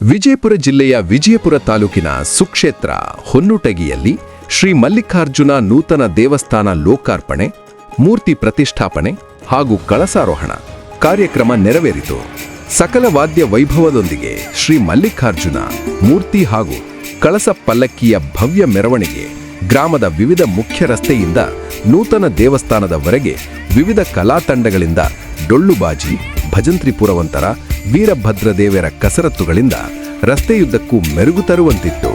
ವಿಜಯಪುರ ಜಿಲ್ಲೆಯ ವಿಜಯಪುರ ತಾಲೂಕಿನ ಸುಕ್ಷೇತ್ರ ಹೊನ್ನುಟಗಿಯಲ್ಲಿ ಶ್ರೀ ಮಲ್ಲಿಕಾರ್ಜುನ ನೂತನ ದೇವಸ್ಥಾನ ಲೋಕಾರ್ಪಣೆ, ಮೂರ್ತಿ ಪ್ರತಿಷ್ಠಾಪನೆ ಹಾಗೂ ಕಳಸಾರೋಹಣ ಕಾರ್ಯಕ್ರಮ ನೆರವೇರಿತು. ಸಕಲ ವಾದ್ಯ ವೈಭವದೊಂದಿಗೆ ಶ್ರೀ ಮಲ್ಲಿಕಾರ್ಜುನ ಮೂರ್ತಿ ಹಾಗೂ ಕಳಸ ಪಲ್ಲಕ್ಕಿಯ ಭವ್ಯ ಮೆರವಣಿಗೆ ಗ್ರಾಮದ ವಿವಿಧ ಮುಖ್ಯ ರಸ್ತೆಯಿಂದ ನೂತನ ದೇವಸ್ಥಾನದವರೆಗೆ ವಿವಿಧ ಕಲಾ ತಂಡಗಳಿಂದ ಡೊಳ್ಳುಬಾಜಿ, ಭಜಂತ್ರಿ ಪುರವಂತರ, ವೀರಭದ್ರದೇವರ ಕಸರತ್ತುಗಳಿಂದ ರಸ್ತೆಯುದ್ದಕ್ಕೂ ಮೆರುಗು ತರುವಂತಿತ್ತು.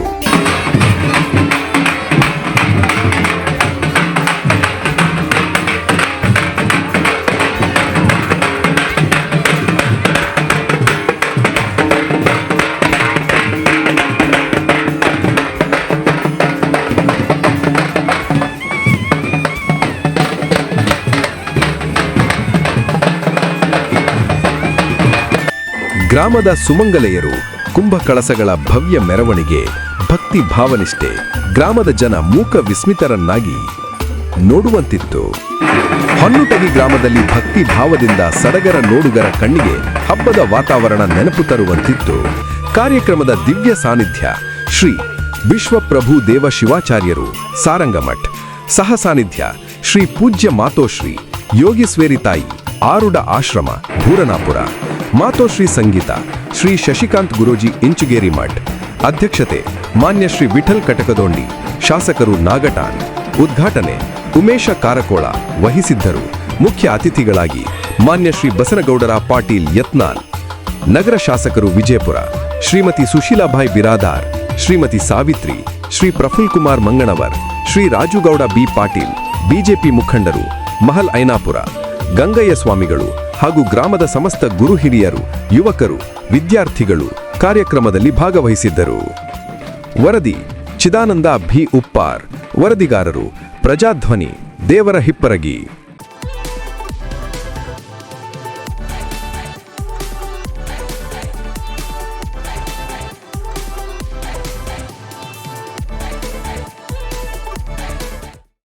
ಗ್ರಾಮದ ಸುಮಂಗಲೆಯರು ಕುಂಭಕಳಸಗಳ ಭವ್ಯ ಮೆರವಣಿಗೆ, ಭಕ್ತಿ ಭಾವನಿಷ್ಠೆ ಗ್ರಾಮದ ಜನ ಮೂಕ ವಿಸ್ಮಿತರನ್ನಾಗಿ ನೋಡುವಂತಿತ್ತು. ಹೊನ್ನುಟಗಿ ಗ್ರಾಮದಲ್ಲಿ ಭಕ್ತಿ ಭಾವದಿಂದ ಸಡಗರ ನೋಡುಗರ ಕಣ್ಣಿಗೆ ಹಬ್ಬದ ವಾತಾವರಣ ನೆನಪು ತರುವಂತಿತ್ತು. ಕಾರ್ಯಕ್ರಮದ ದಿವ್ಯ ಸಾನ್ನಿಧ್ಯ ಶ್ರೀ ವಿಶ್ವಪ್ರಭು ದೇವ ಶಿವಾಚಾರ್ಯರು ಸಾರಂಗಮಠ್, ಸಹ ಸಾನ್ನಿಧ್ಯ ಶ್ರೀ ಪೂಜ್ಯ ಮಾತೋಶ್ರೀ ಯೋಗೀಶ್ವರಿ ತಾಯಿ ಆರುಡ ಆಶ್ರಮ ಭೂರನಾಪುರ, ಮಾತೋಶ್ರೀ ಸಂಗೀತ ಶ್ರೀ ಶಶಿಕಾಂತ್ ಗುರೂಜಿ ಇಂಚುಗೇರಿ ಮಠ್, ಅಧ್ಯಕ್ಷತೆ ಮಾನ್ಯ ಶ್ರೀ ವಿಠಲ್ ಕಟಕದೊಂಡಿ, ಶಾಸಕರು ನಾಗಟಾನ್, ಉದ್ಘಾಟನೆ ಉಮೇಶ ಕಾರಕೋಳ ವಹಿಸಿದ್ದರು. ಮುಖ್ಯ ಅತಿಥಿಗಳಾಗಿ ಮಾನ್ಯ ಶ್ರೀ ಬಸನಗೌಡರ ಪಾಟೀಲ್ ಯತ್ನಾಲ್, ನಗರ ಶಾಸಕರು ವಿಜಯಪುರ ಶ್ರೀಮತಿ ಸುಶೀಲಾಭಾಯ್ ಬಿರಾದಾರ್, ಶ್ರೀಮತಿ ಸಾವಿತ್ರಿ, ಶ್ರೀ ಪ್ರಫುಲ್ ಕುಮಾರ್ ಮಂಗಣವರ್, ಶ್ರೀ ರಾಜುಗೌಡ ಬಿ ಪಾಟೀಲ್, ಬಿಜೆಪಿ ಮುಖಂಡರು ಮಹಲ್ ಐನಾಪುರ, ಗಂಗಯ್ಯ ಸ್ವಾಮಿಗಳು ಹಾಗೂ ಗ್ರಾಮದ ಸಮಸ್ತ ಗುರು ಹಿರಿಯರು, ಯುವಕರು, ವಿದ್ಯಾರ್ಥಿಗಳು ಕಾರ್ಯಕ್ರಮದಲ್ಲಿ ಭಾಗವಹಿಸಿದ್ದರು. ವರದಿ ಚಿದಾನಂದ ಭಿ ಉಪ್ಪಾರ್, ವರದಿಗಾರರು ಪ್ರಜಾಧ್ವನಿ, ದೇವರ ಹಿಪ್ಪರಗಿ.